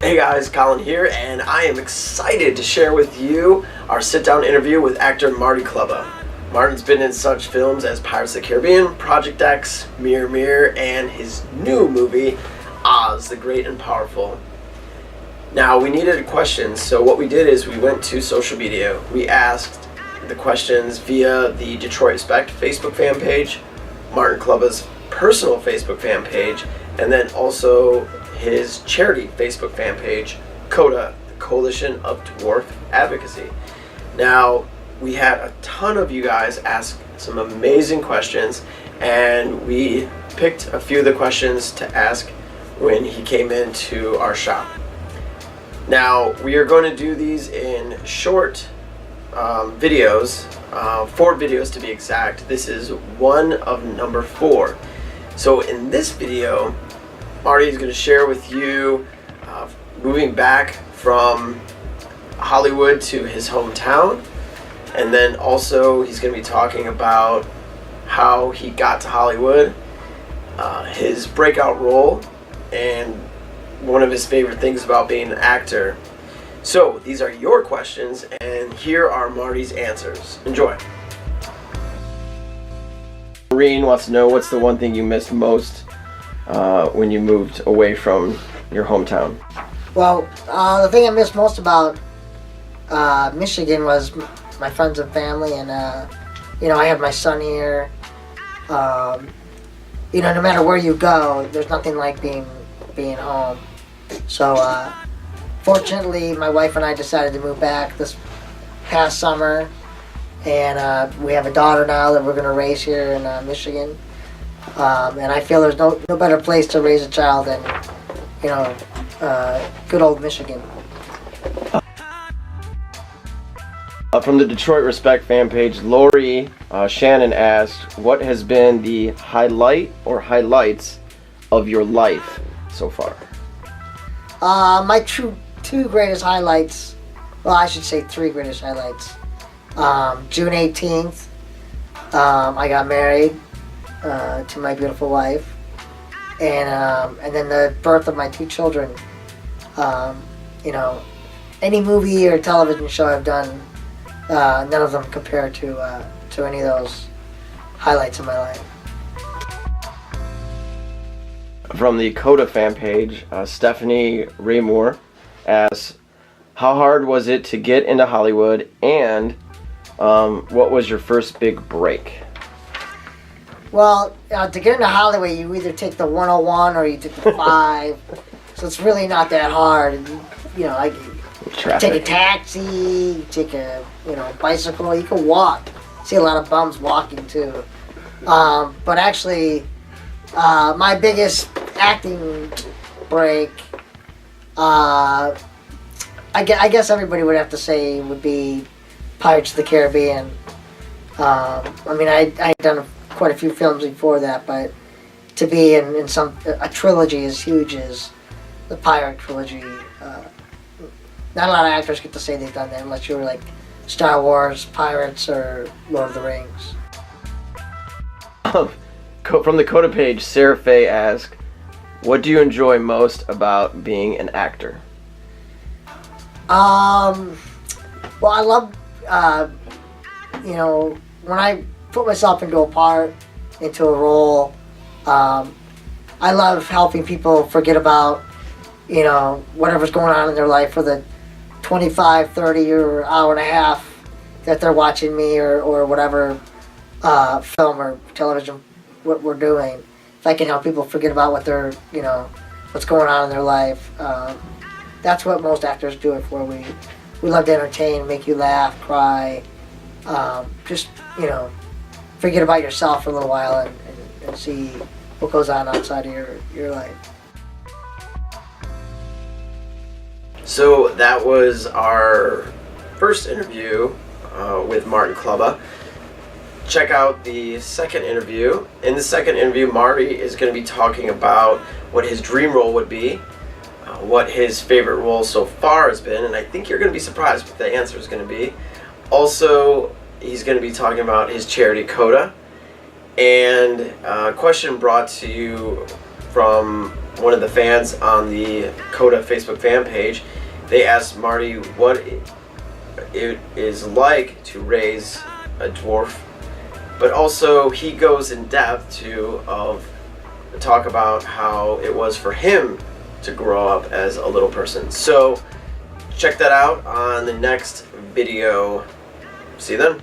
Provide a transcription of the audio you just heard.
Hey guys, Colin here, and I am excited to share with you our sit-down interview with actor Marty Klebba. Martin's been in such films as Pirates of the Caribbean, Project X, Mirror Mirror, and his new movie, Oz, the Great and Powerful. Now, we needed questions, so what we did is we went to social media. We asked the questions via the Detroit Respect Facebook fan page, Martin Klebba's personal Facebook fan page, and then also his charity Facebook fan page, CODA, the Coalition of Dwarf Advocacy. Now, we had a ton of you guys ask some amazing questions, and we picked a few of the questions to ask when he came into our shop. Now, we are going to do these in short videos, 4 videos to be exact. This is one of number 4. So in this video, Marty is going to share with you moving back from Hollywood to his hometown, and then also he's going to be talking about how he got to Hollywood, his breakout role, and one of his favorite things about being an actor. So these are your questions, and here are Marty's answers. Enjoy. Maureen wants to know, what's the one thing you missed most when you moved away from your hometown? Well, the thing I missed most about Michigan was my friends and family, and I have my son here. No matter where you go, there's nothing like being home. So fortunately, my wife and I decided to move back this past summer, and we have a daughter now that we're going to raise here in Michigan. And I feel there's no better place to raise a child than, good old Michigan. From the Detroit Respect fan page, Lori Shannon asked, what has been the highlight or highlights of your life so far? My two greatest highlights, well, I should say 3 greatest highlights. June 18th, I got married to my beautiful wife, and then the birth of my 2 children. Any movie or television show I've done, none of them compare to any of those highlights of my life. From the CODA fan page, Stephanie Raymore asks, how hard was it to get into Hollywood, and what was your first big break? Well, to get into Hollywood, you either take the 101 or you take the 5, so it's really not that hard. Take a taxi, take a bicycle, you can walk. See a lot of bums walking too. But actually, my biggest acting break, I guess everybody would have to say would be Pirates of the Caribbean. I'd done quite a few films before that, but to be in a trilogy as huge as the Pirate trilogy, not a lot of actors get to say they've done that unless you were like Star Wars, Pirates, or Lord of the Rings. From the CODA page, Sarah Faye asks, what do you enjoy most about being an actor? Well, I love, when I put myself into a part, into a role, I love helping people forget about, whatever's going on in their life for the 25, 30, or hour and a half that they're watching me or whatever film or television what we're doing. If I can help people forget about what they're, what's going on in their life, that's what most actors do it for. We love to entertain, make you laugh, cry, just, forget about yourself for a little while and see what goes on outside of your life. So that was our first interview with Martin Klebba. Check out the second interview. In the second interview, Marty is going to be talking about what his dream role would be, what his favorite role so far has been, and I think you're going to be surprised what the answer is going to be. Also, he's going to be talking about his charity, CODA, and a question brought to you from one of the fans on the Coda Facebook fan page, they asked Marty what it is like to raise a dwarf, but also he goes in depth to talk about how it was for him to grow up as a little person. So check that out on the next video. See you then.